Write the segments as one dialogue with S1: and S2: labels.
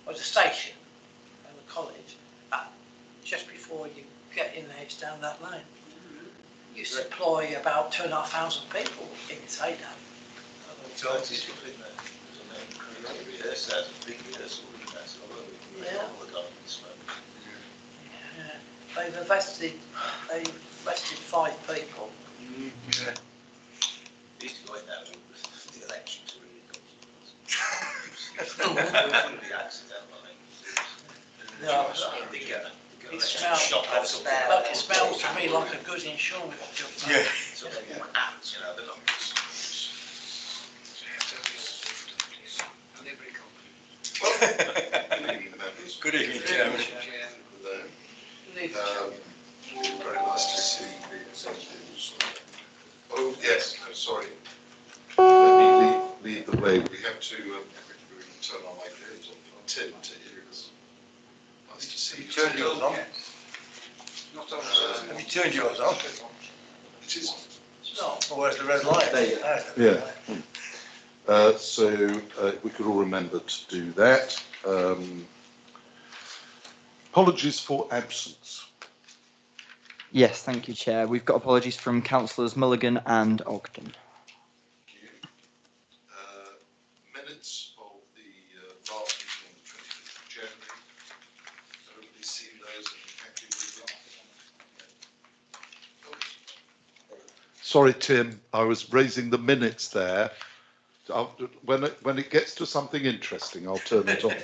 S1: was a station and the college just before you get in there, it's down that lane. Used to employ about 2,500 people in its heyday. Yeah. They've arrested 5 people.
S2: Yeah.
S3: These guys now, the elections are really good. The accidental,
S1: It smells to me like a good insurance job.
S2: Yeah.
S3: So they want apps, they're not.
S2: Good evening, Chairman.
S4: Very nice to see the executives. Oh, yes, no, sorry. Let me lead the way. We have to turn our microphones on Tim to hear us. Nice to see you.
S2: Turn yours on. Have you turned yours on?
S4: It is.
S1: No.
S2: Or where's the red light?
S4: Yeah. So we could all remember to do that. Apologies for absence.
S5: Yes, thank you, Chair. We've got apologies from Councillors Mulligan and Ogden.
S4: Minutes of the last meeting on the 25th of January. Everybody's seen those and happy with them? Sorry, Tim, I was raising the minutes there. When it gets to something interesting, I'll turn it on.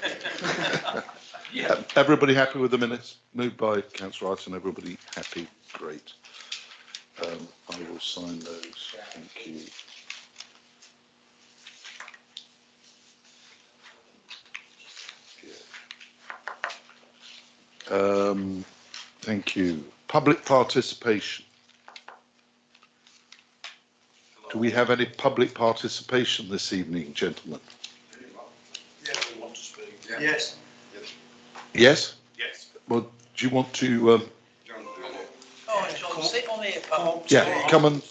S1: Yeah.
S4: Everybody happy with the minutes? Moved by Councillor Wright and everybody happy? Great. I will sign those. Thank you. Thank you. Public participation. Do we have any public participation this evening, gentlemen?
S2: Yes, we want to speak. Yes.
S4: Yes?
S2: Yes.
S4: Well, do you want to?
S1: Oh, John, sit on here, pal.
S4: Yeah, come and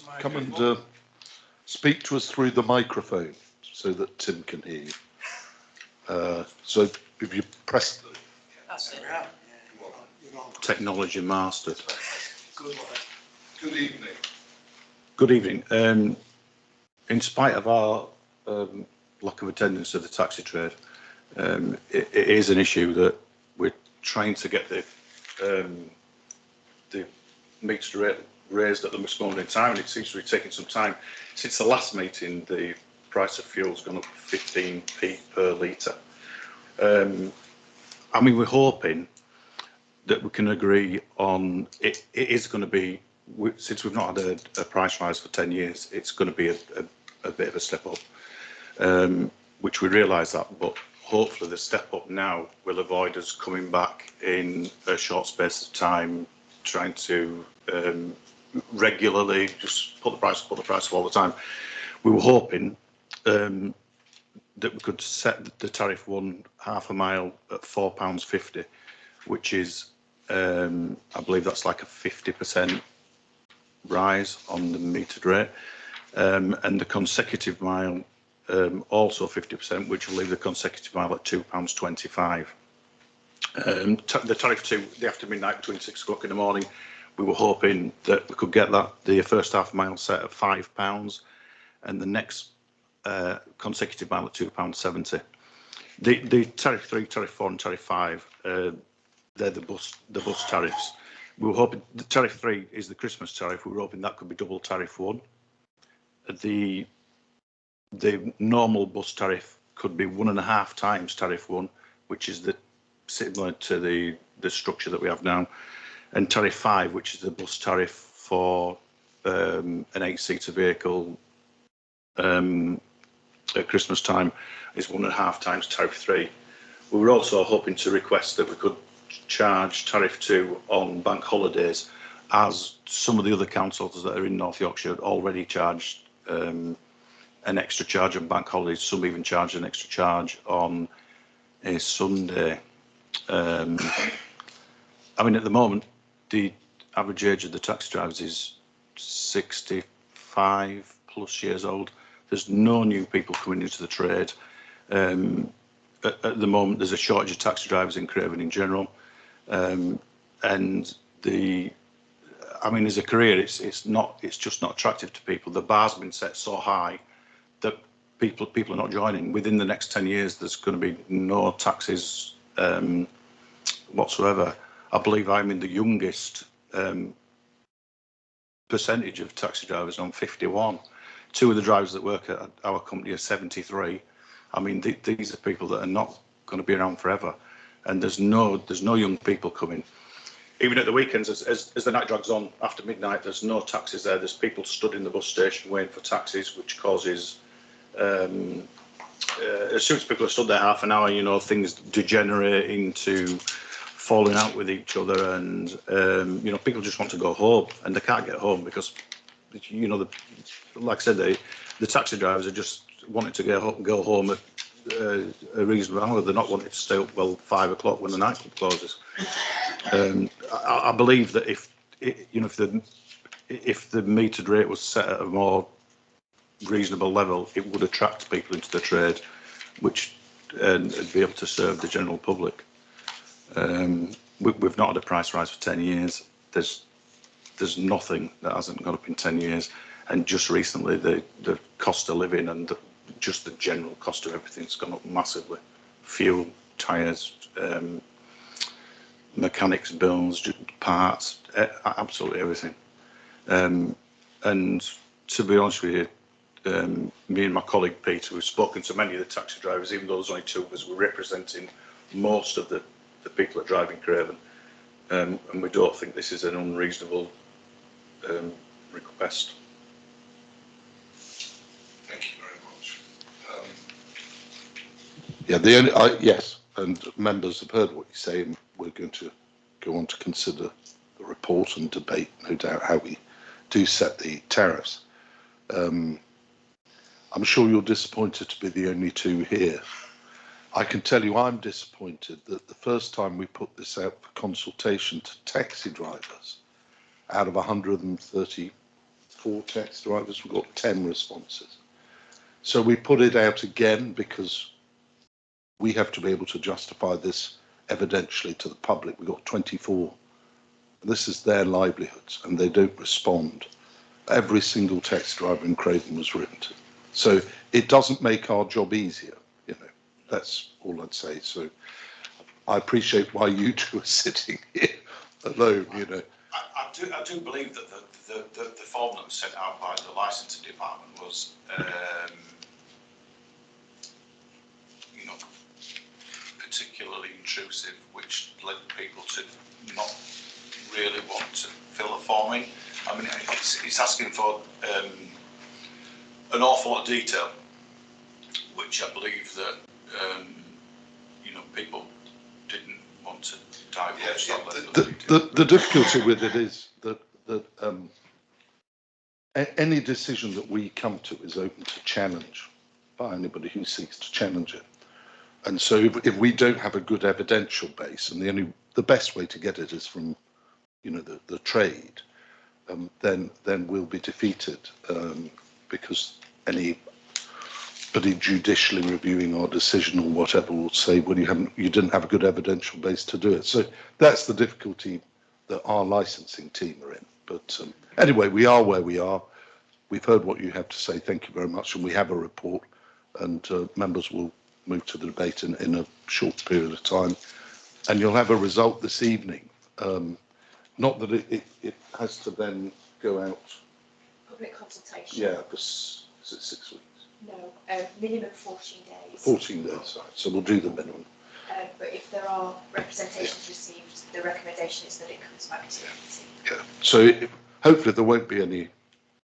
S4: speak to us through the microphone so that Tim can hear you. So if you press.
S1: That's it.
S6: Technology master.
S4: Good evening.
S6: Good evening. In spite of our lack of attendance at the taxi trade, it is an issue that we're trying to get the meter rate raised at the most moment in time, and it seems to be taking some time. Since the last meeting, the price of fuel's gone up 15p per litre. I mean, we're hoping that we can agree on it. It is going to be, since we've not had a price rise for 10 years, it's going to be a bit of a step up, which we realise that, but hopefully the step up now will avoid us coming back in a short space of time, trying to regularly just put the price up all the time. We were hoping that we could set the tariff one half a mile at £4.50, which is, I believe that's like a 50% rise on the metered rate, and the consecutive mile also 50%, which will leave the consecutive mile at £2.25. The tariff 2, the after midnight between 6 o'clock in the morning, we were hoping that we could get that, the first half mile set at £5 and the next consecutive mile at £2.70. The tariff 3, tariff 4 and tariff 5, they're the bus tariffs. We were hoping the tariff 3 is the Christmas tariff. We were hoping that could be double tariff 1. The normal bus tariff could be 1.5 times tariff 1, which is similar to the structure that we have now, and tariff 5, which is the bus tariff for an 8-seater vehicle at Christmas time, is 1.5 times tariff 3. We were also hoping to request that we could charge tariff 2 on bank holidays, as some of the other councils that are in North Yorkshire already charged an extra charge on bank holidays. Some even charge an extra charge on a Sunday. I mean, at the moment, the average age of the taxi drivers is 65 plus years old. There's no new people coming into the trade. at the moment there's a shortage of taxi drivers in Craven in general, and as a career, it's just not attractive to people. The bar's been set so high that people are not joining. Within the next 10 years, there's going to be no taxis whatsoever. I believe I'm in the youngest percentage of taxi drivers. I'm 51. Two of the drivers that work at our company are 73. I mean, these are people that are not going to be around forever, and there's no young people coming. Even at the weekends, as the night drags on after midnight, there's no taxis there. There's people stood in the bus station waiting for taxis, which causes, as soon as people are stood there half an hour, things degenerate into falling out with each other, and people just want to go home, and they can't get home because, like I said, the taxi drivers are just wanting to go home at a reasonable hour. They're not wanting to stay up 5 o'clock when the nightclub closes. I believe that if the metered rate was set at a more reasonable level, it would attract people into the trade, which and be able to serve the general public. We've not had a price rise for 10 years. There's nothing that hasn't gone up in 10 years, and just recently the cost of living and just the general cost of everything's gone up massively. Fuel, tyres, mechanics bills, parts, absolutely everything. And to be honest with you, me and my colleague Peter, we've spoken to many of the taxi drivers, even though there's only two of us, we're representing most of the people that drive in Craven, and we don't think this is an unreasonable request.
S4: Thank you very much.
S7: Yes, and members have heard what you say, and we're going to go on to consider the report and debate, no doubt, how we do set the tariffs. I'm sure you're disappointed to be the only two here. I can tell you I'm disappointed that the first time we put this out for consultation to taxi drivers, out of 134 taxi drivers, we got 10 responses. So we put it out again because we have to be able to justify this evidentially to the public. We got 24. This is their livelihoods, and they don't respond. Every single taxi driver in Craven was written to. So it doesn't make our job easier, That's all I'd say. So I appreciate why you two are sitting here alone,
S6: I do believe that the form that was sent out by the licensing department was, particularly intrusive, which led people to not really want to fill a form in. I mean, it's asking for an awful lot of detail, which I believe that people didn't want to divulge that level of detail.
S7: The difficulty with it is that any decision that we come to is open to challenge by anybody who seeks to challenge it. And so if we don't have a good evidential base, and the best way to get it is from the trade, then we'll be defeated, because anybody judicially reviewing our decision or whatever will say, well, you didn't have a good evidential base to do it. So that's the difficulty that our licensing team are in. But anyway, we are where we are. We've heard what you have to say. Thank you very much. And we have a report, and members will move to the debate in a short period of time. And you'll have a result this evening. Not that it has to then go out.
S8: Public consultation.
S7: Yeah, is it 6 weeks?
S8: No, minimum 14 days.
S7: 14 days, right. So we'll do the minimum.
S8: But if there are representations received, the recommendation is that it comes back to the committee.
S7: Yeah. So hopefully there won't be any,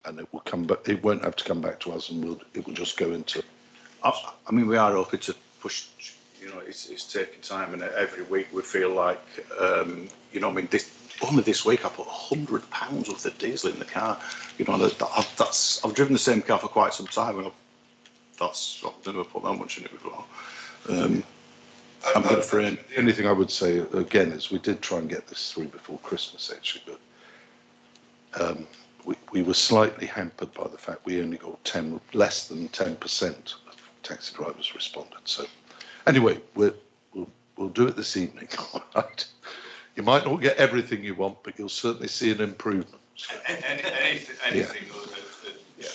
S7: and it will come back. It won't have to come back to us, and it will just go into.
S6: I mean, we are open to push. It's taking time, and every week we feel like, only this week I put £100 worth of diesel in the car. I've driven the same car for quite some time, and I've never put that much in it before. I'm good for him.
S7: The only thing I would say again is we did try and get this through before Christmas, actually, but we were slightly hampered by the fact we only got less than 10% of taxi drivers responded. So Anyway, we'll do it this evening. All right. You might not get everything you want, but you'll certainly see an improvement.
S4: Anything.
S7: Yeah.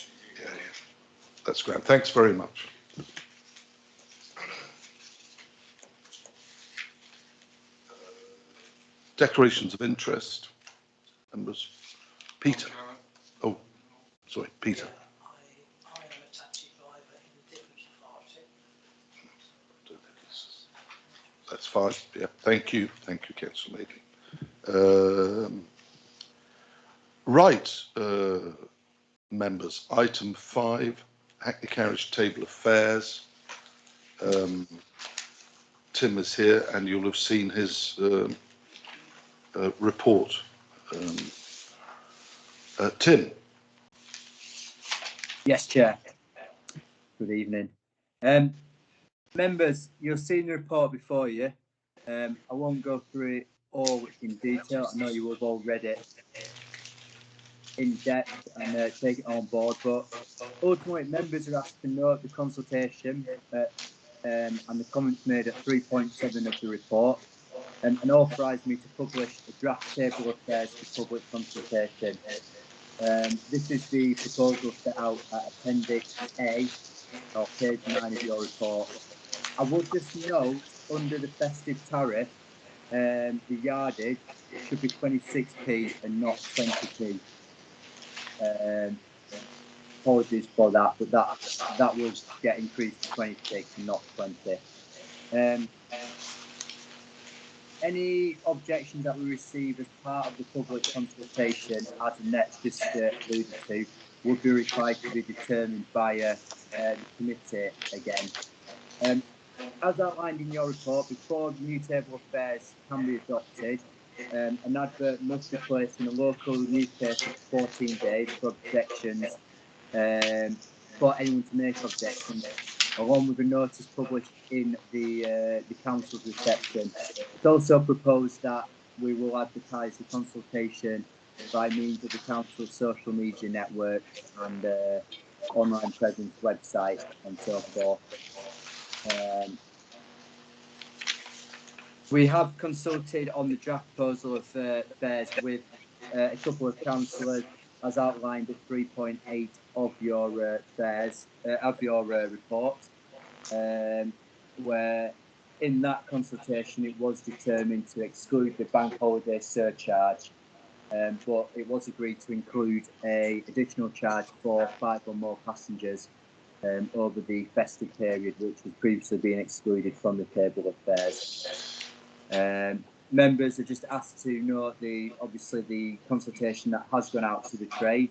S7: That's great. Thanks very much. Declarations of interest, members. Peter. Oh, sorry, Peter.
S1: I am a taxi driver in a different party.
S7: That's fine. Yeah, thank you, Councillor Maidley. Right, members. Item 5, Hackney Carriage Table Affairs. Tim is here, and you'll have seen his report. Tim.
S9: Yes, Chair. Good evening. Members, you'll see the report before you. I won't go through it all in detail. I know you have all read it in depth and take it on board, but ultimately members are asked to note the consultation and the comments made at 3.7 of the report and authorise me to publish a draft table of affairs for public consultation. This is the proposal set out at Appendix A, or page 9 of your report. I would just note, under the festive tariff, the yardage should be 26p and not 20p. Apologies for that, but that will get increased to 26 and not 20. Any objections that we receive as part of the public consultation, as Annette just alluded to, would be required to be determined by the committee again. As outlined in your report, before the new table of affairs can be adopted, an advert must be placed in a local newspaper for 14 days for objections, for anyone to make objections, along with a notice published in the council's reception. It's also proposed that we will advertise the consultation by means of the council's social media network and online presence, website, and so forth. We have consulted on the draft proposal of affairs with a couple of councillors, as outlined at 3.8 of your affairs of your report, where in that consultation it was determined to exclude the bank holiday surcharge, but it was agreed to include an additional charge for 5 or more passengers over the festive period, which was previously being excluded from the table of affairs. Members are just asked to note obviously the consultation that has gone out to the trade.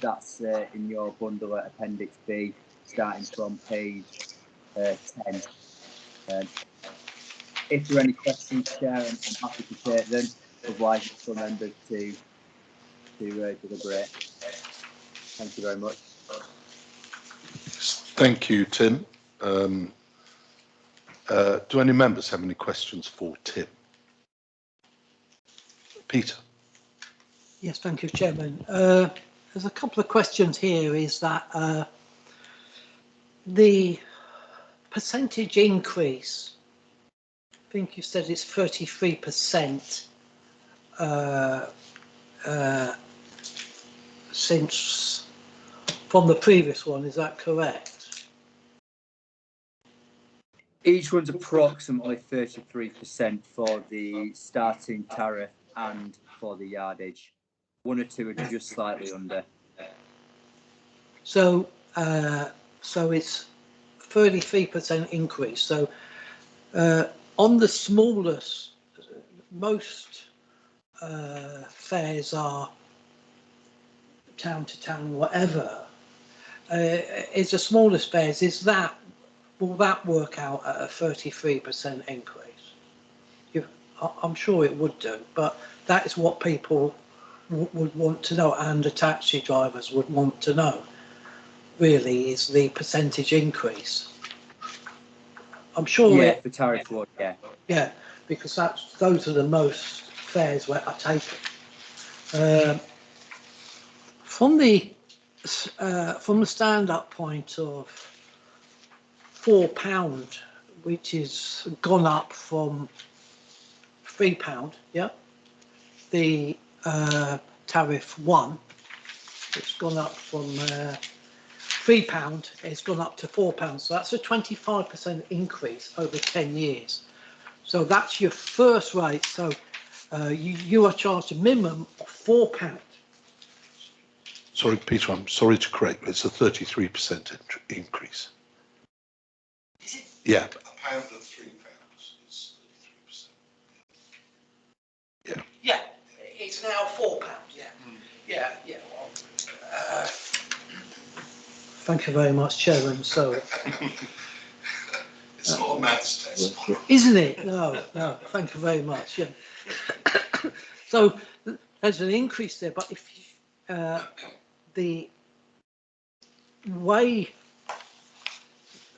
S9: That's in your bundle at Appendix B, starting from page 10. If there are any questions, Chair, I'm happy to take them. Otherwise, it's for members to deliberate. Thank you very much.
S7: Thank you, Tim. Do any members have any questions for Tim? Peter.
S1: Yes, thank you, Chairman. There's a couple of questions here. Is that the percentage increase? I think you said it's 33% since from the previous one. Is that correct?
S9: Each one's approximately 33% for the starting tariff and for the yardage. One or two are just slightly under.
S1: So it's 33% increase. So on the smallest, most fares are town to town, whatever. Is the smallest fares, will that work out at a 33% increase? I'm sure it would do, but that is what people would want to know, and the taxi drivers would want to know, really, is the percentage increase. I'm sure.
S9: Yeah, the tariff would, yeah.
S1: Yeah, because those are the most fares where I take it. From the stand-up point of £4 which is gone up from £3, yeah. The tariff 1, it's gone up from £3, it's gone up to £4. So that's a 25% increase over 10 years. So that's your first rate. So you are charged a minimum of £4.
S7: Sorry, Peter, I'm sorry to correct, but it's a 33% increase. Yeah.
S4: A pound and £3 is 33%.
S1: Yeah, it's now £4. Yeah, yeah. Well, thank you very much, Chairman. So,
S4: It's not a maths test.
S1: isn't it? No. Thank you very much. Yeah. So there's an increase there, but if the way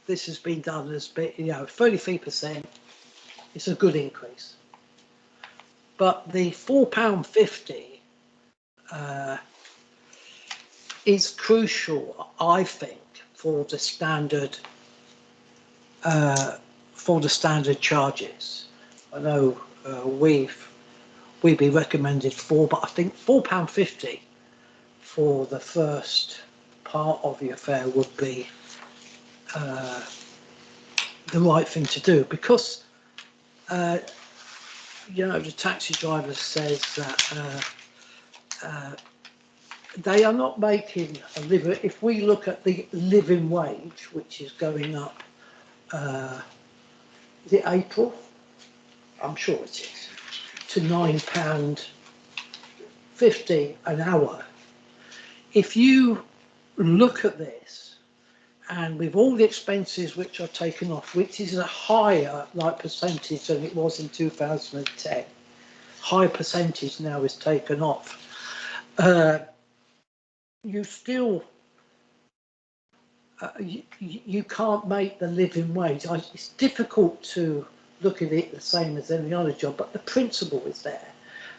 S1: this has been done has been, 33%. It's a good increase. But the £4.50 is crucial, I think, for the standard charges. I know we've been recommended £4, but I think £4.50 for the first part of your fare would be the right thing to do, because the taxi driver says that they are not making a living. If we look at the living wage, which is going up, is it April? I'm sure it is, to £9.50 an hour. If you look at this, and with all the expenses which are taken off, which is a higher percentage than it was in 2010, higher percentage now is taken off. You still you can't make the living wage. It's difficult to look at it the same as any other job, but the principle is there.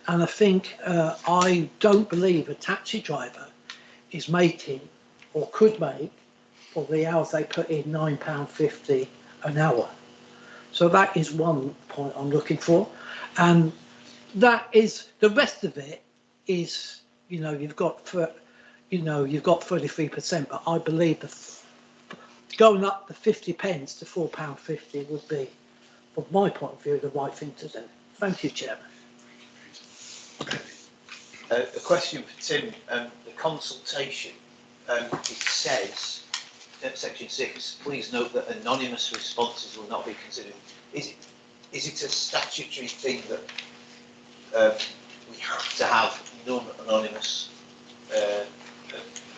S1: And I think I don't believe a taxi driver is making or could make, for the hours they put in, £9.50 an hour. So that is one point I'm looking for. And that is, the rest of it is, you've got 33%, but I believe going up the 50p to £4.50 would be, from my point of view, the right thing to do. Thank you, Chairman.
S3: A question for Tim. The consultation, it says, section 6, please note that anonymous responses will not be considered. Is it a statutory thing that we have to have non-anonymous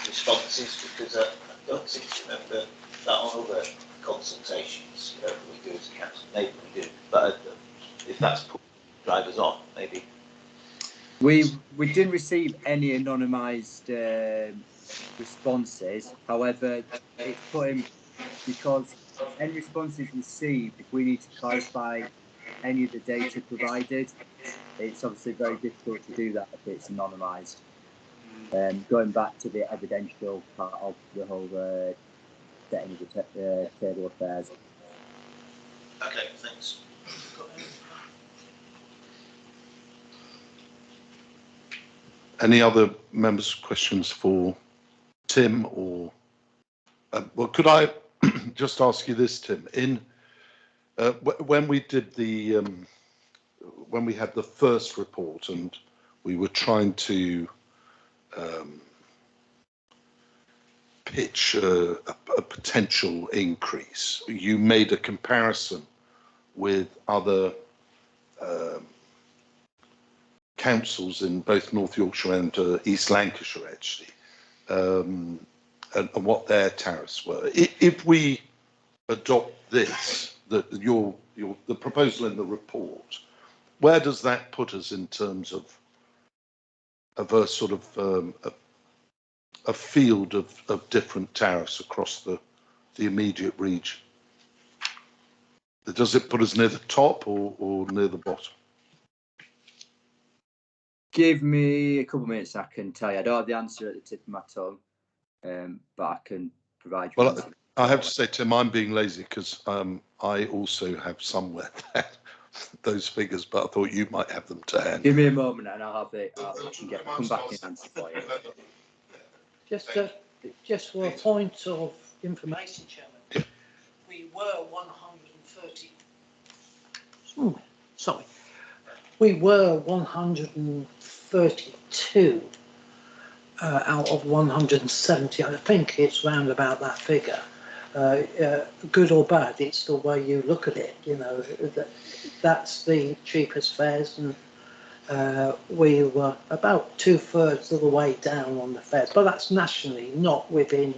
S3: responses? Because I don't seem to remember that on other consultations we do as a council. Maybe we do, but if that's put drivers on, maybe.
S9: We didn't receive any anonymised responses. However, it's put in because any responses received, if we need to clarify any of the data provided, it's obviously very difficult to do that if it's anonymised. Going back to the evidential part of the whole setting of the table of fares.
S3: Okay, thanks.
S7: Any other members' questions for Tim or? Well, could I just ask you this, Tim? When we did when we had the first report and we were trying to pitch a potential increase, you made a comparison with other councils in both North Yorkshire and East Lancashire, actually, and what their tariffs were. If we adopt this, the proposal in the report, where does that put us in terms of a sort of a field of different tariffs across the immediate region? Does it put us near the top or near the bottom?
S9: Give me a couple of minutes, I can tell you. I don't have the answer at the tip of my tongue, but I can provide you.
S7: Well, I have to say, Tim, I'm being lazy because I also have somewhere those figures, but I thought you might have them to hand.
S9: Give me a moment and I'll have it. I can come back in answer for you.
S1: Just for a point of information, Chairman, we were 130. Sorry, we were 132 out of 170. I think it's round about that figure. Good or bad, it's the way you look at it. You know, that's the cheapest fares, and we were about 2/3 of the way down on the fares, but that's nationally, not within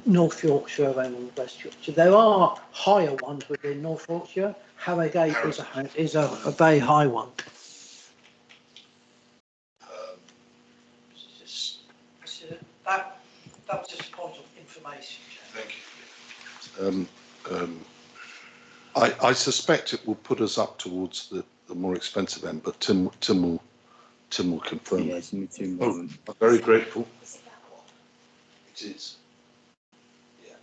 S1: North Yorkshire and West Yorkshire. There are higher ones within North Yorkshire. Harrogate is a very high one. That was just a point of information.
S4: Thank
S7: Um, I suspect it will put us up towards the more expensive end, but Tim will confirm.
S9: Yes, me too.
S7: Oh, I'm very grateful.
S8: Is it that one?
S7: It is. Yeah.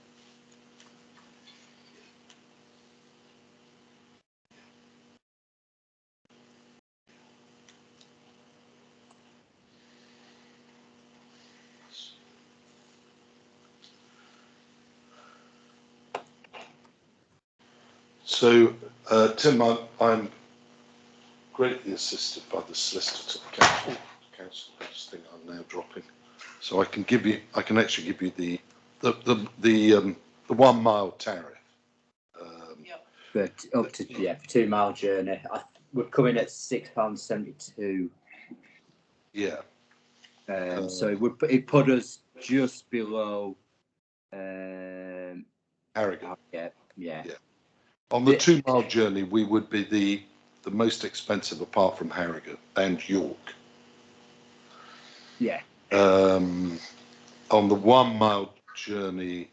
S7: So, Tim, I'm greatly assisted by the solicitor to the council. This thing I'm now dropping, so I can actually give you the 1 mile tariff.
S9: But up to 2 mile journey, we're coming at £6.72.
S7: Yeah.
S9: So it put us just below.
S7: Harrogate.
S9: Yeah.
S7: On the 2 mile journey, we would be the most expensive apart from Harrogate and York.
S9: Yeah.
S7: On the 1 mile journey,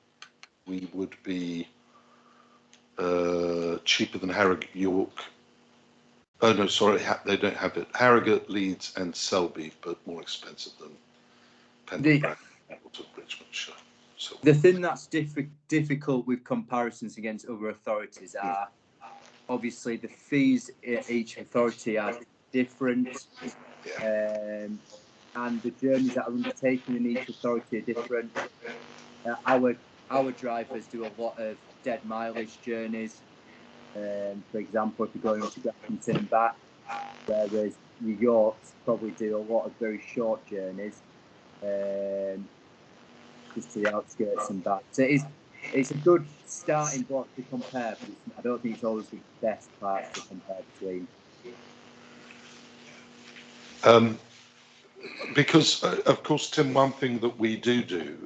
S7: we would be cheaper than Harrogate, York. Oh no, sorry, they don't have it. Harrogate, Leeds, and Selby, but more expensive than Pembroke, Appleton, Richmondshire. So
S9: The thing that's difficult with comparisons against other authorities are obviously the fees at each authority are different, and the journeys that are undertaken in each authority are different. Our drivers do a lot of dead mileage journeys. For example, if you're going to Grafton and back, whereas New York's probably do a lot of very short journeys, just to the outskirts and back. So it's a good starting block to compare, but I don't think it's always the best part to compare between.
S7: because, of course, Tim, one thing that we do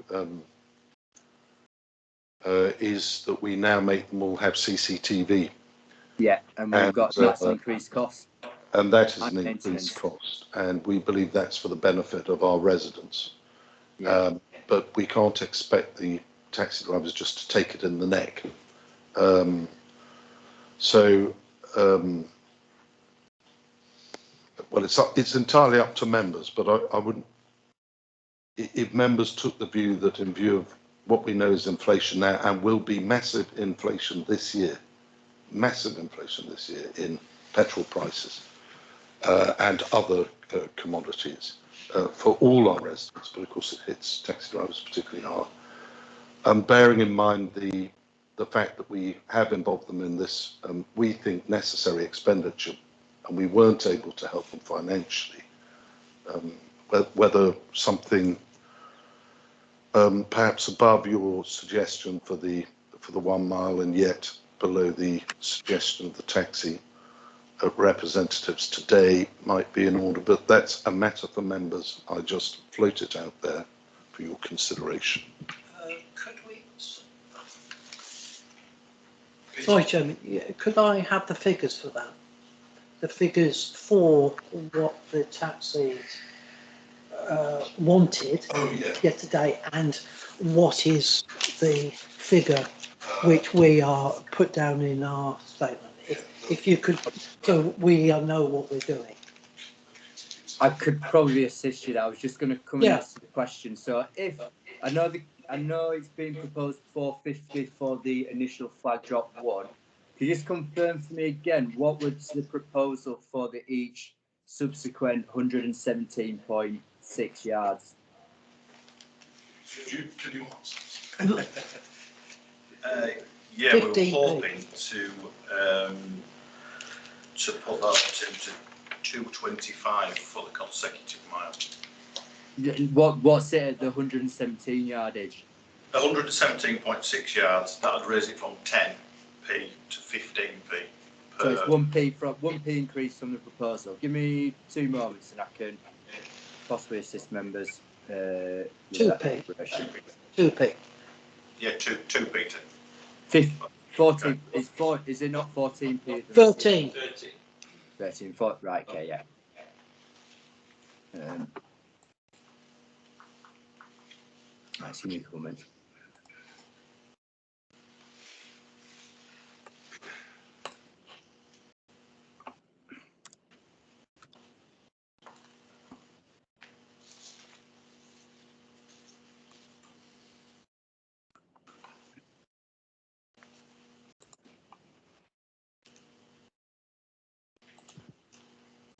S7: is that we now make them all have CCTV.
S9: Yeah, and we've got that's an increased cost.
S7: And that is an increased cost, and we believe that's for the benefit of our residents.
S9: Yeah.
S7: But we can't expect the taxi drivers just to take it in the neck. Well, it's entirely up to members, but I wouldn't. If members took the view that, in view of what we know is inflation now, and will be massive inflation this year in petrol prices and other commodities for all our residents, but of course it hits taxi drivers particularly hard. Bearing in mind the fact that we have involved them in this, we think, necessary expenditure, and we weren't able to help them financially, whether something perhaps above your suggestion for the 1 mile and yet below the suggestion of the taxi representatives today might be in order, but that's a matter for members. I just float it out there for your consideration.
S1: Could we? Sorry, Chairman. Could I have the figures for that? The figures for what the taxis wanted yesterday, and what is the figure which we are put down in our statement? If you could, so we know what we're doing. I
S9: could probably assist you. I was just going to come and ask the question. So if I know I know it's been proposed 450 for the initial flag drop one. Can you just confirm for me again what was the proposal for the each subsequent 117.6 yards?
S4: Can you
S2: Yeah, we were
S1: 15p.
S2: hoping to put that into 225 for the consecutive mile.
S9: What's it at the 117 yardage?
S2: 117.6 yards, that would raise it from 10p to 15p
S9: So it's
S2: per.
S9: 1p increase from the proposal. Give me 2 moments and I can possibly assist members.
S1: 2p. 2p.
S2: Yeah, 2p to
S9: 14. Is it not 14p?
S1: 13.
S9: 13. Right. Okay. Yeah. Right. See me comment.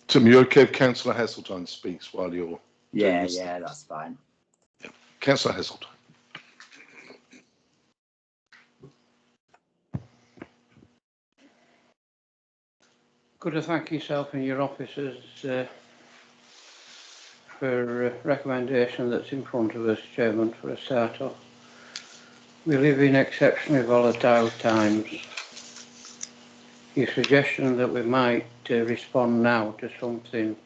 S7: Tim, you okay if Councillor Heseltine speaks while you're
S9: Yeah.
S7: this?
S9: Yeah. That's fine.
S7: Councillor Heseltine.
S10: Could I thank yourself and your officers for recommendation that's in front of us, Chairman, for a start off. We live in exceptionally volatile times. Your suggestion that we might respond now to something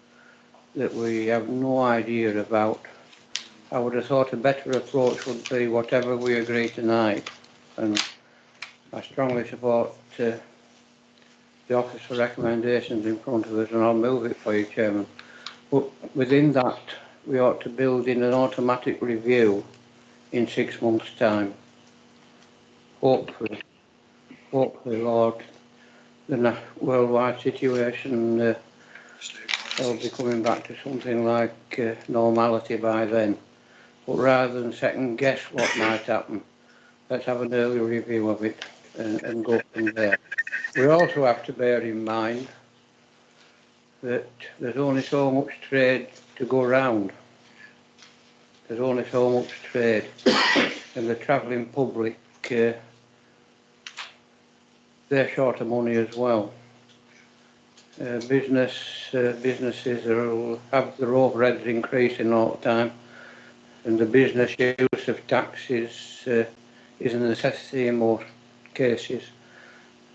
S10: that we have no idea about, I would have thought a better approach would be whatever we agree tonight, and I strongly support the Office for Recommendations in front of us, and I'll move it for you, Chairman. But within that, we ought to build in an automatic review in 6 months' time. Hopefully, Lord, the worldwide situation will be coming back to something like normality by then. But rather than second guess what might happen, let's have an early review of it and go from there. We also have to bear in mind that there's only so much trade to go round. There's only so much trade, and the travelling public, they're short of money as well. Businesses will have their overheads increasing all the time, and the business use of taxis is a necessity in most cases.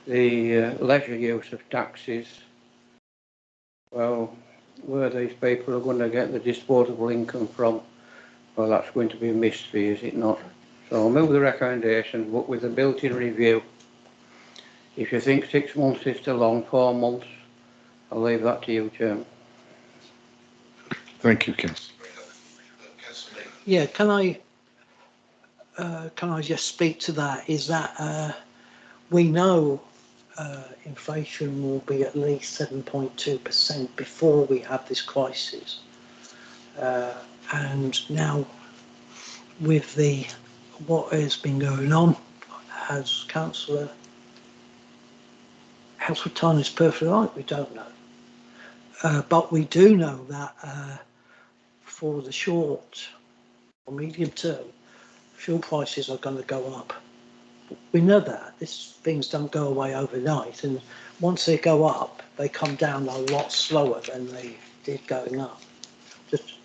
S10: The leisure use of taxis, well, where these people are going to get the disposable income from, well, that's going to be a mystery, is it not? So I'll move the recommendation, but with a built-in review. If you think 6 months is too long, 4 months, I'll leave that to you, Chairman.
S7: Thank you, Councillor.
S1: Yeah, can I just speak to that? Is that we know inflation will be at least 7.2% before we have this crisis, and now with what has been going on, as Councillor Heseltine is perfectly right, we don't know, but we do know that for the short or medium term, fuel prices are going to go up. We know that. These things don't go away overnight, and once they go up, they come down a lot slower than they did going up.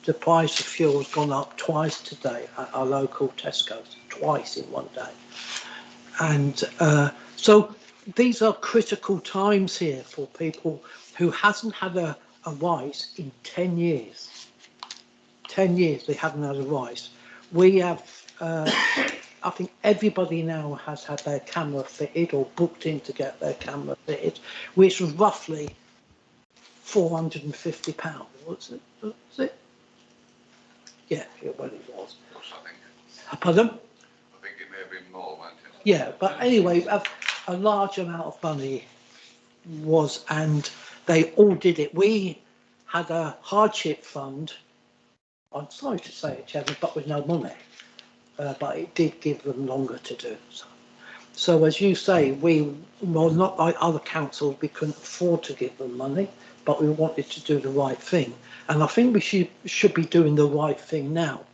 S1: The price of fuel has gone up twice today at our local Tesco's, twice in one day. And so these are critical times here for people who hasn't had a rise in 10 years. 10 years they haven't had a rise. We have, I think everybody now has had their camera fitted or booked in to get their camera fitted, which was roughly £450, wasn't it? Was it? Yeah, well it was. Pardon?
S4: I think it may have been more, wasn't it?
S1: Yeah, but anyway, a large amount of money was, and they all did it. We had a hardship fund, I'm sorry to say it, Chairman, but with no money. but it did give them longer to do so. So as you say, we well, not like other councils, we couldn't afford to give them money, but we wanted to do the right thing. And I think we should be doing the right thing now.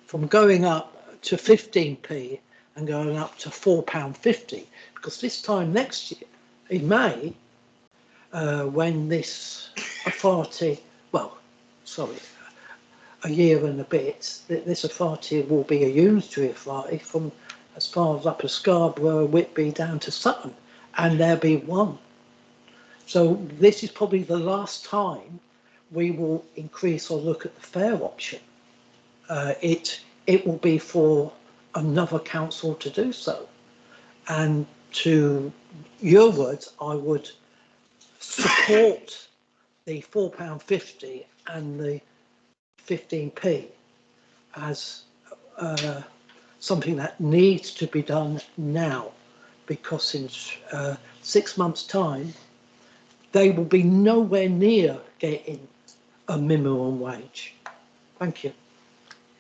S1: From going up to 15p and going up to £4.50, because this time next year, in May, when this authority, well, sorry, a year and a bit, this authority will be a unitary authority from as far as Upper Scarborough, Whitby down to Sutton, and there'll be one. So this is probably the last time we will increase or look at the fare option. It will be for another council to do so. And to your words, I would support the £4.50 and the 15p as something that needs to be done now, because in 6 months' time, they will be nowhere near getting a minimum wage. Thank you.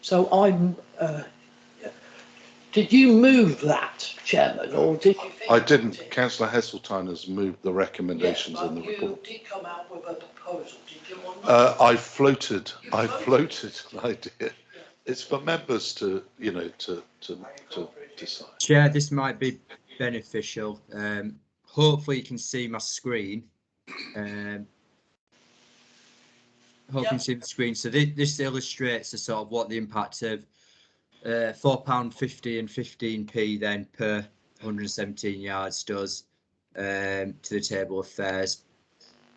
S1: So I'm. Did you move that, Chairman, or did you?
S7: I didn't. Councillor Heseltine has moved the recommendations in the report.
S1: You did come out with a proposal, did you? Or
S7: I floated an idea. Yeah. It's for members to, you know, to decide.
S11: Chair, this might be beneficial. Hopefully you can see my screen. Hope you can see the screen. So this illustrates the sort of what the impact of £4.50 and 15p then per 117 yards does to the table of fares.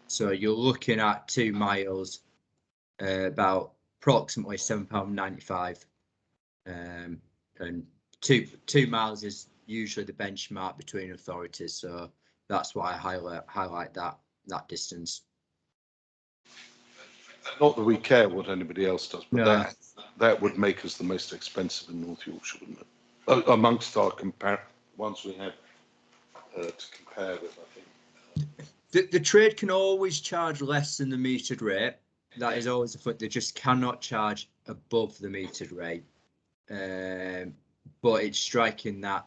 S11: So you're looking at 2 miles, about approximately £7.95, and 2 miles is usually the benchmark between authorities. So that's why I highlight that distance.
S7: Not that we care what anybody else does, but
S11: No.
S7: that would make us the most expensive in North Yorkshire, wouldn't it? Amongst our ones we have to compare with, I think.
S11: The trade can always charge less than the metered rate. That is always the foot. They just cannot charge above the metered rate. But it's striking that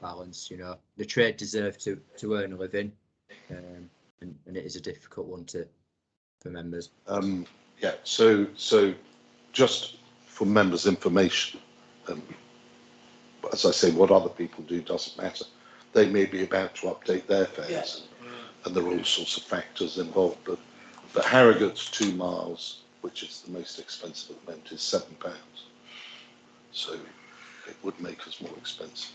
S11: balance. You know, the trade deserve to earn a living, and it is a difficult one for members.
S7: Yeah. So just for members' information, as I say, what other people do doesn't matter. They may be about to update their fares, and there are all sorts of factors involved. But Harrogate's 2 miles, which is the most expensive at the moment, is £7. So it would make us more expensive.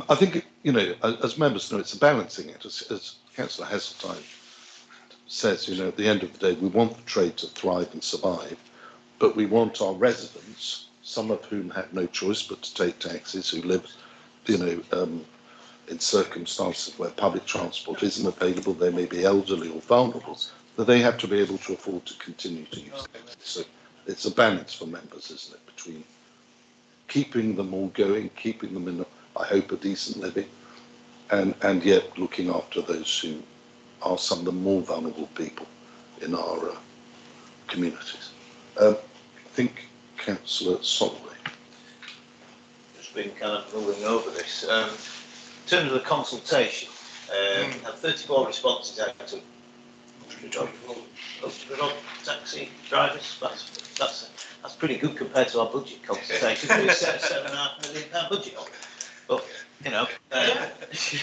S7: I think, you know, as members know, it's a balancing act. As Councillor Heseltine says, you know, at the end of the day, we want the trade to thrive and survive, but we want our residents, some of whom have no choice but to take taxis, who live, you know, in circumstances where public transport isn't available, they may be elderly or vulnerable, that they have to be able to afford to continue to use taxis. So it's a balance for members, isn't it, between keeping them all going, keeping them in, I hope, a decent living, and yet looking after those who are some of the more vulnerable people in our communities. I think Councillor Solway.
S3: Just been kind of mulling over this. In terms of the consultation, had 34 responses out to 100 odd taxi drivers. That's pretty good compared to our budget consultation. We set a £7.5 million budget on. But you know, that's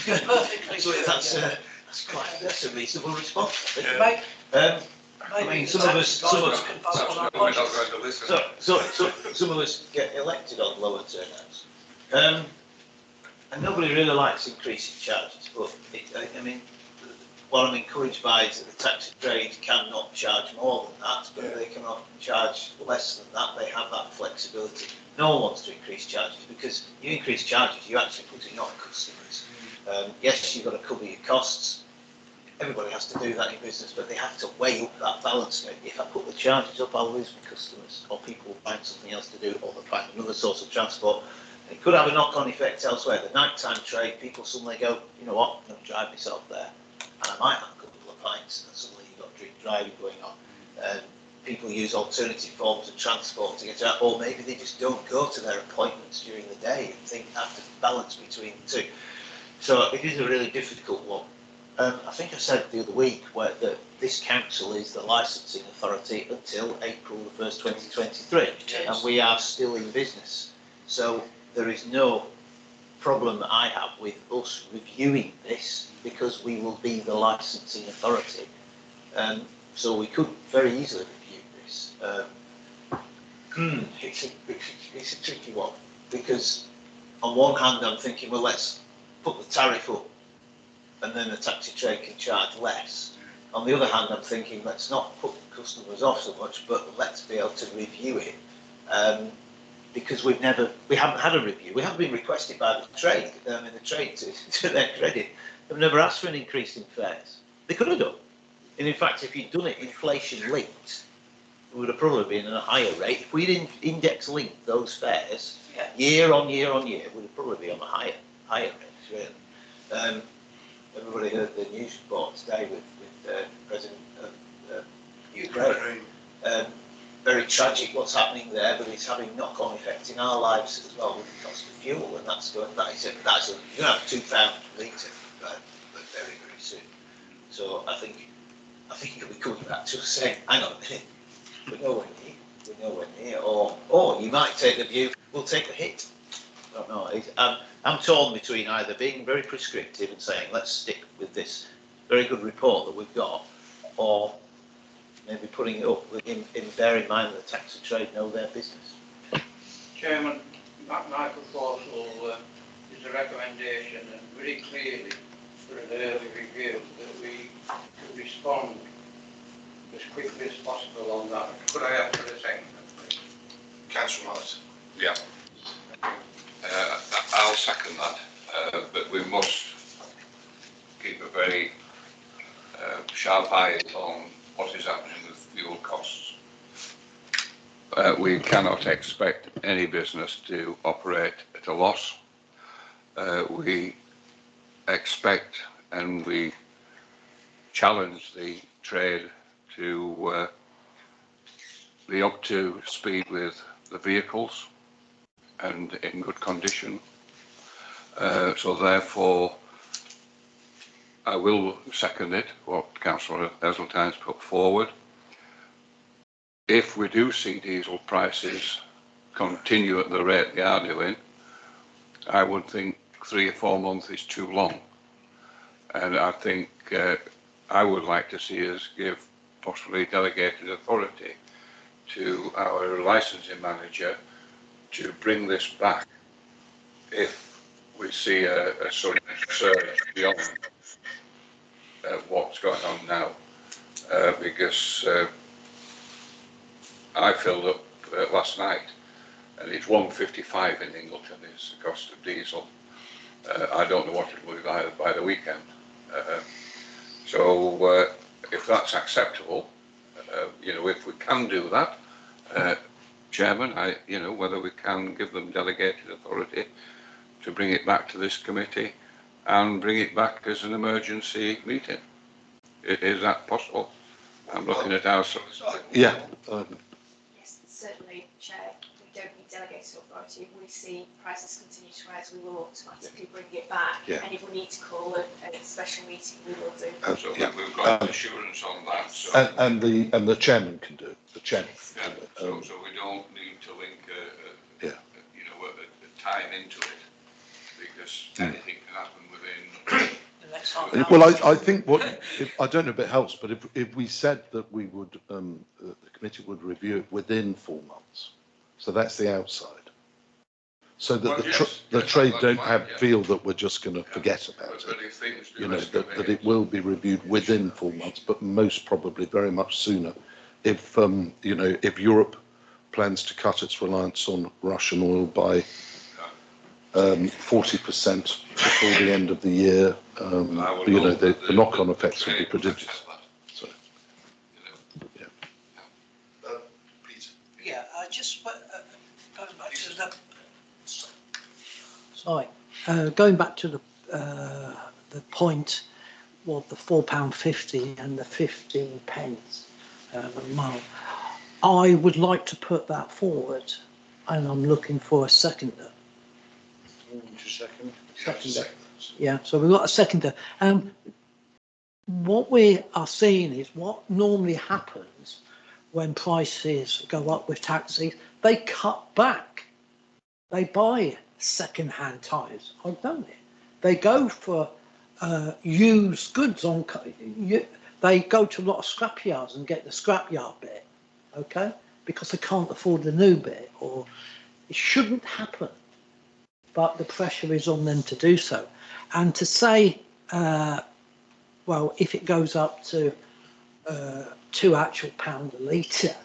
S3: a reasonable response. I mean, some of us get elected on lower turnouts, and nobody really likes increasing charges. But I mean, what I'm encouraged by is that the taxi trade cannot charge more than that, but they cannot charge less than that. They have that flexibility. No one wants to increase charges, because you increase charges, you actually put it on customers. Yes, you've got to cover your costs. Everybody has to do that in business, but they have to weigh up that balance. If I put the charges up, I'll lose my customers, or people will find something else to do, or they'll find another source of transport. And it could have a knock-on effect elsewhere. The nighttime trade, people suddenly go, you know what, I'm going to drive myself there, and I might have a couple of pints, and suddenly you've got drink driving going on. people use alternative forms of transport to get out, or maybe they just don't go to their appointments during the day and have to balance between the two. So it is a really difficult one. I think I said the other week that this council is the licensing authority until April the 1st, 2023, and we are still in business. So there is no problem that I have with us reviewing this, because we will be the licensing authority. So we could very easily review this. It's a tricky one, because on one hand I'm thinking, well, let's put the tariff up and then the taxi trade can charge less. On the other hand, I'm thinking, let's not put customers off so much, but let's be able to review it. Because we haven't had a review. We haven't been requested by the trade, and the trade, to their credit, have never asked for an increase in fares. They could have done. And in fact, if you'd done it inflation linked, it would have probably been at a higher rate. If we'd index linked those fares, year on year on year, would have probably been on a higher rate, really. Everybody heard the news report today with President of Ukraine. Very tragic what's happening there, but it's having knock-on effects in our lives as well with the cost of fuel, and that's you're going to have £2 per litre very, very soon. So I think it'll be coming back to us saying, hang on a minute, we're nowhere near, or you might take the view, we'll take the hit. I don't know. I'm torn between either being very prescriptive and saying, let's stick with this very good report that we've got, or maybe putting it up in bear in mind that the taxi trade know their business.
S10: Chairman, Michael Forswell is a recommendation, and very clearly for an early review that we could respond as quickly as possible on that. Could I have for a second, please?
S4: Councillor Martin.
S12: Yeah. I'll second that, but we must keep a very sharp eye on what is happening with fuel costs. We cannot expect any business to operate at a loss. We expect and we challenge the trade to be up to speed with the vehicles and in good condition. So therefore, I will second it, what Councillor Heseltine's put forward. If we do see diesel prices continue at the rate they are doing, I would think 3 or 4 months is too long. And I think I would like to see us give possibly delegated authority to our licensing manager to bring this back if we see a sudden surge beyond what's going on now, because I filled up last night and it's 1.55 in Ingleton is the cost of diesel. I don't know what it will be by the weekend. So if that's acceptable, if we can do that, Chairman, whether we can give them delegated authority to bring it back to this committee and bring it back as an emergency meeting. Is that possible? I'm looking at our...
S7: Yeah.
S8: Yes, certainly, Chair. We don't need delegated authority. If we see prices continue to rise, we will automatically bring it back.
S7: Yeah.
S8: And if we need to call a special meeting, we will do.
S12: So we've got assurance on that. So.
S7: And the chairman can do it. The chairman.
S12: Yeah, so we don't need to link a time into it, because anything can happen within.
S7: Well, I think I don't know if it helps, but if we said that we would, the committee would review it within 4 months, so that's the outside, so that the trade don't feel that we're just going to forget about it. That it will be reviewed within 4 months, but most probably very much sooner. If if Europe plans to cut its reliance on Russian oil by 40% before the end of the year, the knock-on effects will be prodigious. So,
S4: Peter.
S1: Yeah, I just going back to the. Sorry, going back to the point of the £4.50 and the 15 pence a mile. I would like to put that forward, and I'm looking for a seconder. Seconder. Yeah, so we've got a seconder. What we are seeing is what normally happens when prices go up with taxis, they cut back. They buy second-hand tyres. I've done it. They go for used goods on. They go to a lot of scrapyards and get the scrapyard bit, okay? Because they can't afford the new bit, or it shouldn't happen. But the pressure is on them to do so. And to say, well, if it goes up to £2 a litre,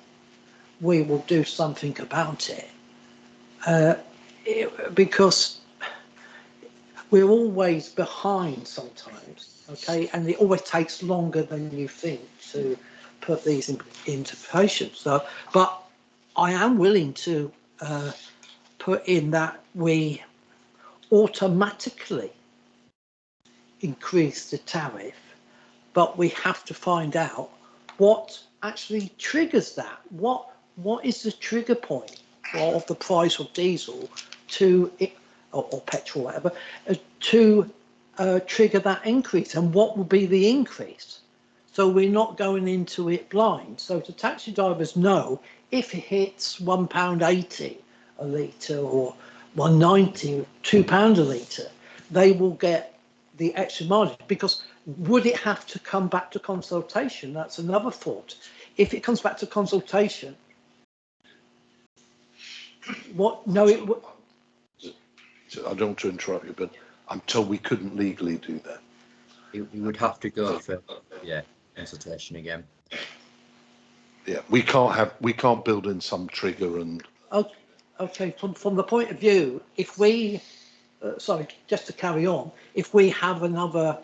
S1: we will do something about it. Because we're always behind sometimes, okay? And it always takes longer than you think to put these into patience. So, but I am willing to put in that we automatically increase the tariff, but we have to find out what actually triggers that. What is the trigger point of the price of diesel to or petrol, whatever, to trigger that increase, and what will be the increase? So we're not going into it blind. So the taxi drivers know if it hits £1.80 a litre or £1.90, £2 a litre, they will get the extra margin. Because would it have to come back to consultation? That's another thought. If it comes back to consultation, what? No, it would.
S7: I don't want to interrupt you, but I'm told we couldn't legally do that.
S11: You would have to go for, yeah, consultation again.
S7: Yeah, we can't build in some trigger and.
S1: Okay, from the point of view, if we, sorry, just to carry on, if we have another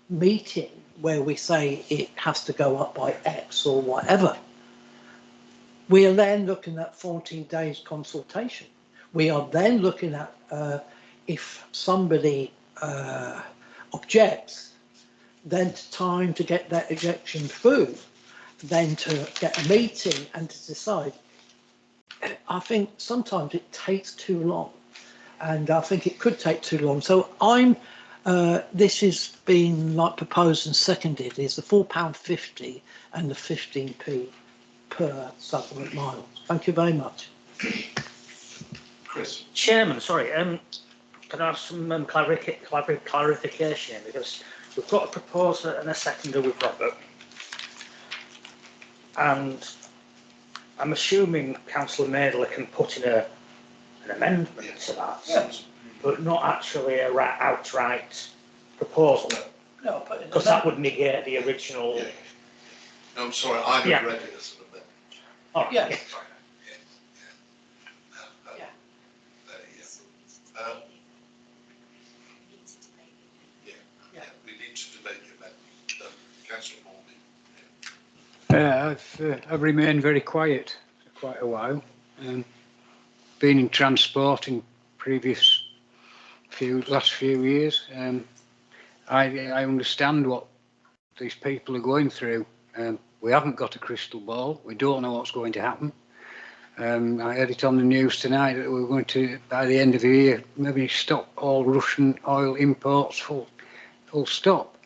S1: meeting where we say it has to go up by X or whatever, we are then looking at 14 days consultation. We are then looking at if somebody objects, then time to get that objection through, then to get a meeting and to decide. I think sometimes it takes too long, and I think it could take too long. So this is being like proposed and seconded, is the £4.50 and the 15p per supplement mile. Thank you very much.
S4: Chris.
S13: Chairman, sorry, can I have some clarification, because we've got a proposer and a seconder with Robert, and I'm assuming Councillor Madeley can put in an amendment to that,
S4: Yes.
S13: but not actually a outright proposal,
S1: No,
S13: because that would negate the original.
S4: Yeah. No, I'm sorry, I have read it as an amendment.
S13: Oh,
S1: yeah.
S4: Yeah. We need to debate the amendment. Councillor Morley.
S14: I've remained very quiet for quite a while. Been in transport in last few years. I understand what these people are going through. We haven't got a crystal ball. We don't know what's going to happen. I heard it on the news tonight that we're going to, by the end of the year, maybe stop all Russian oil imports full stop.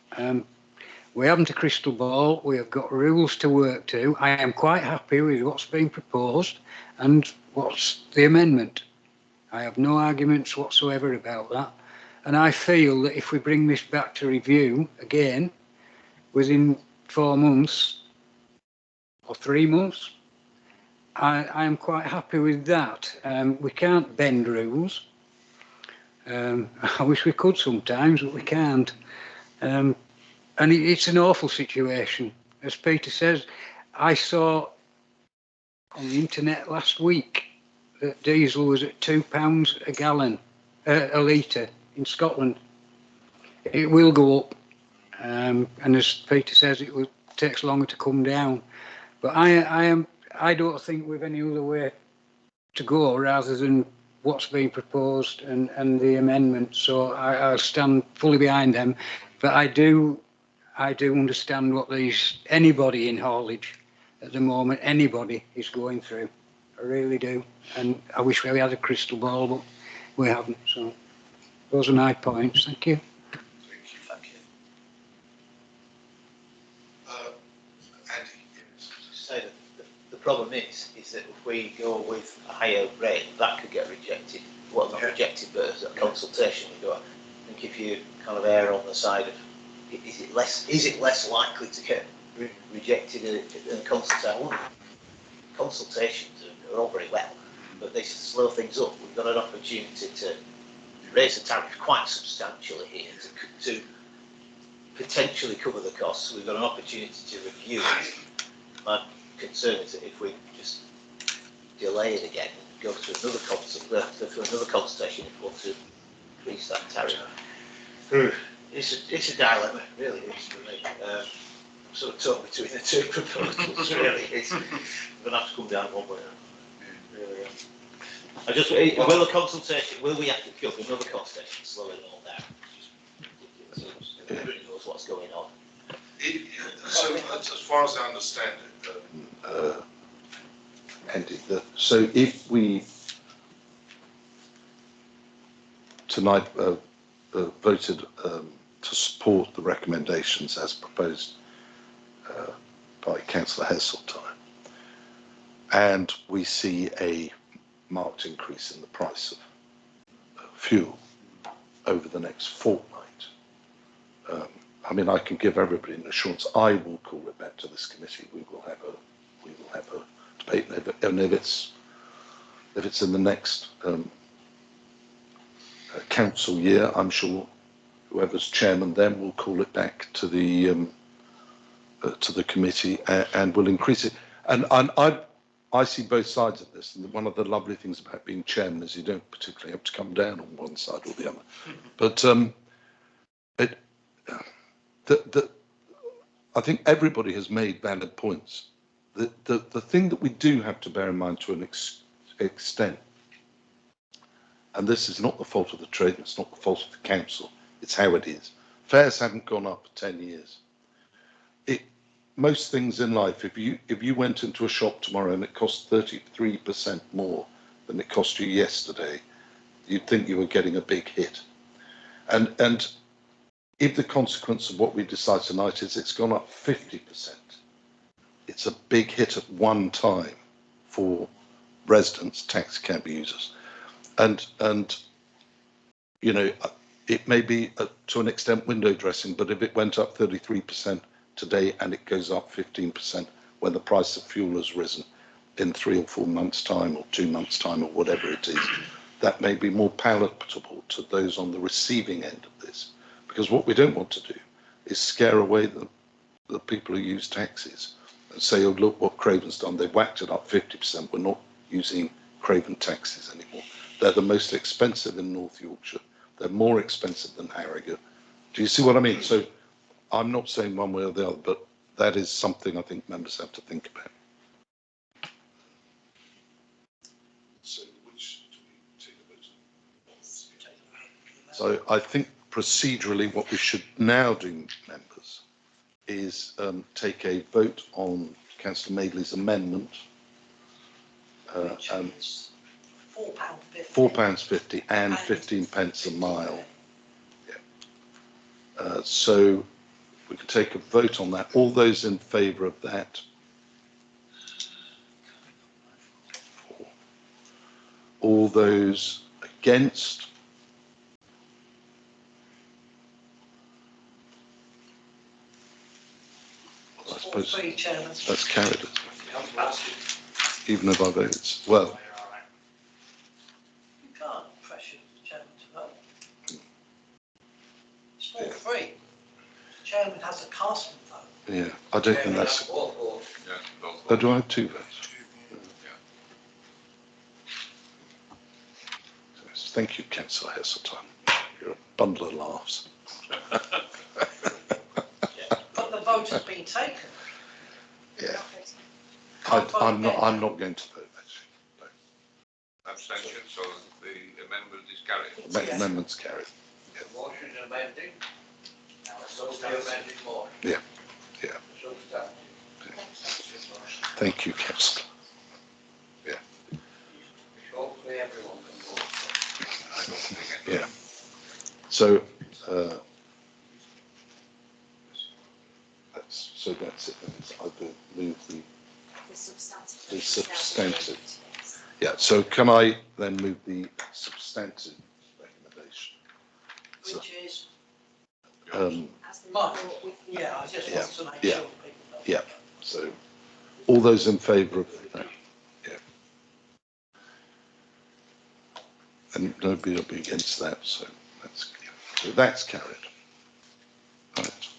S14: We haven't a crystal ball. We have got rules to work to. I am quite happy with what's being proposed and what's the amendment. I have no arguments whatsoever about that. And I feel that if we bring this back to review again within 4 months or 3 months, I am quite happy with that. We can't bend rules. I wish we could sometimes, but we can't. And it's an awful situation. As Peter says, I saw on the internet last week that diesel was at £2 a gallon, a litre in Scotland. It will go up. And as Peter says, it takes longer to come down. But I don't think we've any other way to go rather than what's being proposed and the amendment. So I'll stand fully behind them. But I do understand what anybody in haulage at the moment anybody is going through. I really do. And I wish we had a crystal ball, but we haven't. So those are my points. Thank you.
S2: Thank you.
S4: Andy, yes.
S3: Say that the problem is that if we go with a higher rate, that could get rejected. Well, not rejected, but as a consultation, we go. I think if you kind of err on the side of, is it less likely to get rejected in a consultation? Consultations are all very well, but they slow things up. We've got an opportunity to raise the tariff quite substantially here to potentially cover the costs. We've got an opportunity to review it. My concern is that if we just delay it again, go through another consultation if we want to increase that tariff. It's a dilemma, really is for me. I'm sort of torn between the two proposals, really. We're going to have to come down one way or another. Really. I just, will the consultation, will we have to go for another consultation and slow it all down? Everybody knows what's going on.
S4: So as far as I understand it,
S7: Andy, so if we tonight voted to support the recommendations as proposed by Councillor Heseltine, and we see a marked increase in the price of fuel over the next fortnight, I mean, I can give everybody an assurance. I will call it back to this committee. We will have a debate, and if it's in the next council year, I'm sure whoever's chairman then will call it back to the committee and will increase it. And I see both sides of this, and one of the lovely things about being chairman is you don't particularly have to come down on one side or the other. But I think everybody has made valid points. The thing that we do have to bear in mind to an extent, and this is not the fault of the trade, it's not the fault of the council, it's how it is. Fares haven't gone up for 10 years. Most things in life, if you went into a shop tomorrow and it cost 33% more than it cost you yesterday, you'd think you were getting a big hit. And if the consequence of what we decide tonight is it's gone up 50%, it's a big hit at one time for residents, taxi cab users. And you know, it may be to an extent window dressing, but if it went up 33% today and it goes up 15% when the price of fuel has risen in 3 or 4 months' time or 2 months' time or whatever it is, that may be more palatable to those on the receiving end of this. Because what we don't want to do is scare away the people who use taxis and say, oh, look what Craven's done. They've whacked it up 50%. We're not using Craven taxis anymore. They're the most expensive in North Yorkshire. They're more expensive than Harrogate. Do you see what I mean? So I'm not saying one way or the other, but that is something I think members have to think about.
S4: so which do we take a vote on?
S7: So I think procedurally what we should now do, members, is take a vote on Councillor Madeley's amendment.
S1: Which is
S7: £4.50 and 15 pence a mile. Yeah. So we can take a vote on that. All those in favour of that? All those against? Well, I suppose that's carried, isn't it? Even if I vote, well.
S1: You can't pressure the chairman to vote. It's not free. The chairman has a casting vote.
S7: Yeah, I don't think that's. Oh, do I have 2 votes? Yes, thank you, Councillor Heseltine. You're a bundle of laughs.
S1: But the vote has been taken.
S7: Yeah. I'm not going to vote, actually. No.
S12: Abstention, so the amendment is carried.
S7: Amendment's carried. Yeah.
S15: Motion amending. Now, so the amended motion.
S7: Yeah. Yeah.
S15: Substantive.
S7: Thank you, councillor.
S12: Hopefully everyone can vote.
S7: Yeah. So, that's it. I move the
S8: substantive.
S7: the substantive. Yeah, so can I then move the substantive recommendation? So,
S1: Which is,
S8: As the
S1: Mark,
S8: report with the.
S1: yeah, I just
S7: Yeah,
S1: want to make
S7: yeah,
S1: sure people know.
S7: yeah, so all those in favour of that? Yeah. And nobody will be against that, so that's carried. Right.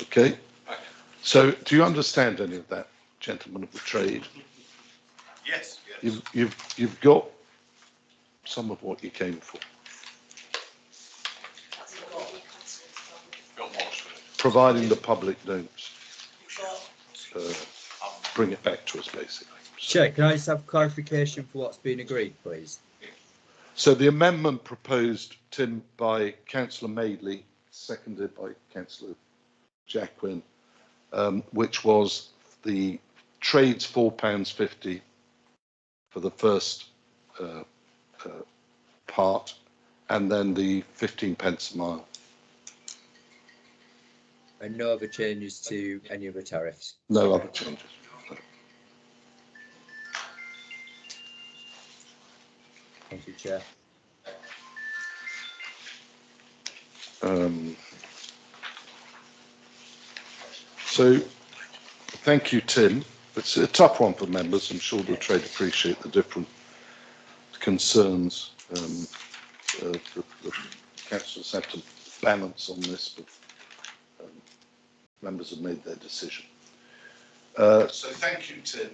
S7: Okay, so do you understand any of that, gentlemen of the trade?
S2: Yes, yes.
S7: You've got some of what you came for,
S12: Got most of it.
S7: providing the public don't
S1: You've
S7: bring it back to us, basically.
S11: Chair, can I just have clarification for what's been agreed, please?
S7: So the amendment proposed, Tim, by councillor Madeley, seconded by councillor Jacquin, which was the trades £4.50 for the first part, and then the 15 pence a mile.
S11: And no other changes to any other tariffs?
S7: No other changes.
S11: Thank you, Chair.
S7: So, thank you, Tim. It's a tough one for members. I'm sure the trade appreciate the different concerns. The councillors have to balance on this, but members have made their decision. So thank you, Tim.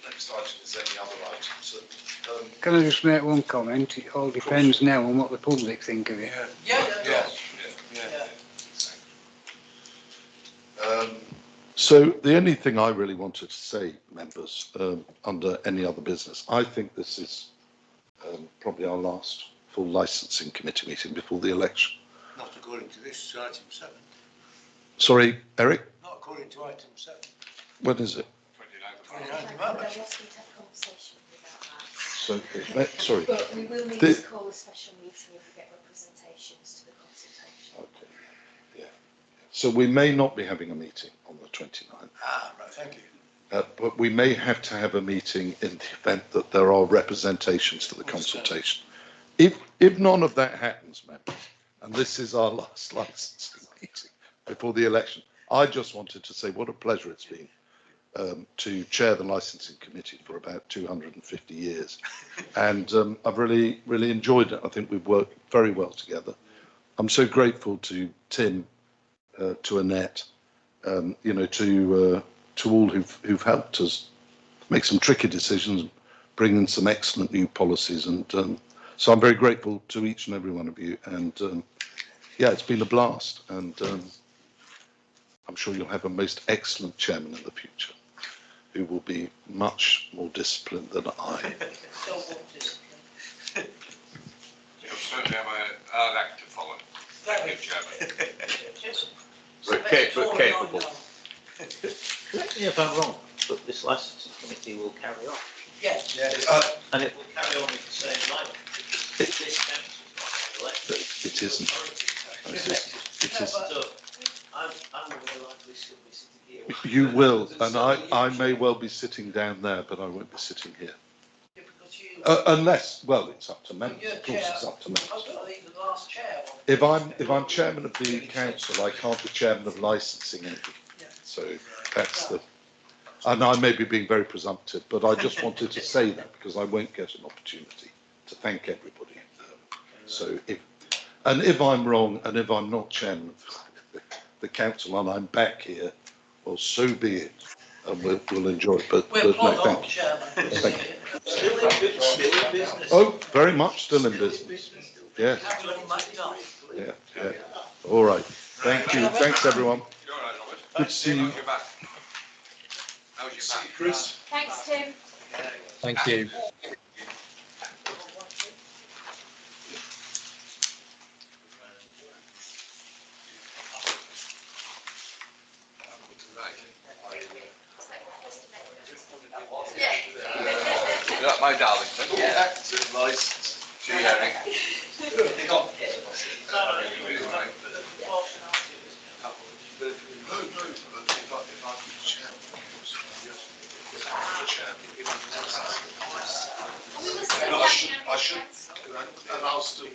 S7: Next item is any other items.
S14: Can I just make one comment? It all depends now on what the public think of it.
S1: Yeah.
S7: So the only thing I really wanted to say, members, under any other business, I think this is probably our last full licensing committee meeting before the election.
S4: Not according to this, item 7.
S7: Sorry, Eric,
S4: Not according to item 7.
S7: when is it?
S4: 29th of March.
S7: So, sorry.
S8: But we will need
S7: The-
S8: to call a special meeting if we get representations to the consultation.
S7: Okay, yeah. So we may not be having a meeting on the 29th.
S4: Ah, right, thank you.
S7: But we may have to have a meeting in the event that there are representations to the consultation. If none of that happens, members, and this is our last licensing meeting before the election, I just wanted to say what a pleasure it's been to chair the licensing committee for about 250 years. And I've really, really enjoyed it. I think we've worked very well together. I'm so grateful to Tim, to Annette, to all who've helped us make some tricky decisions, bring in some excellent new policies. And so I'm very grateful to each and every one of you. And yeah, it's been a blast. And I'm sure you'll have a most excellent chairman in the future, who will be much more disciplined than I.
S12: You'll certainly have a hard act to follow. Thank you, Chairman.
S3: But capable. Correct me if I'm wrong, but this licensing committee will carry on.
S1: Yes.
S3: And it will carry on with the same line. This council's not elected.
S7: It isn't. It isn't.
S3: So I'm more likely still be sitting here.
S7: You will, and I may well be sitting down there, but I won't be sitting here. Unless, well, it's up to members. Of course, it's up to members. If I'm chairman of the council, I can't be chairman of licensing anything. So that's the, and I may be being very presumptive, but I just wanted to say that because I won't get an opportunity to thank everybody. So if I'm wrong, and if I'm not chairman of the council and I'm back here, well, so be it, and we'll enjoy it. But no, thank you. Thank you.
S3: Still in business.
S7: Oh, very much still in business. Yeah. Yeah. Yeah. All right. Thank you. Thanks, everyone.
S12: You're all right, Robert.
S7: Good to see you.
S12: How's your back? How's your back?
S7: Chris.
S8: Thanks, Tim.
S11: Thank you.
S12: my Darlington.
S4: Yeah. Licensed.
S12: Gee, Eric.
S4: They got No, but if I could chair, I should, and I'll still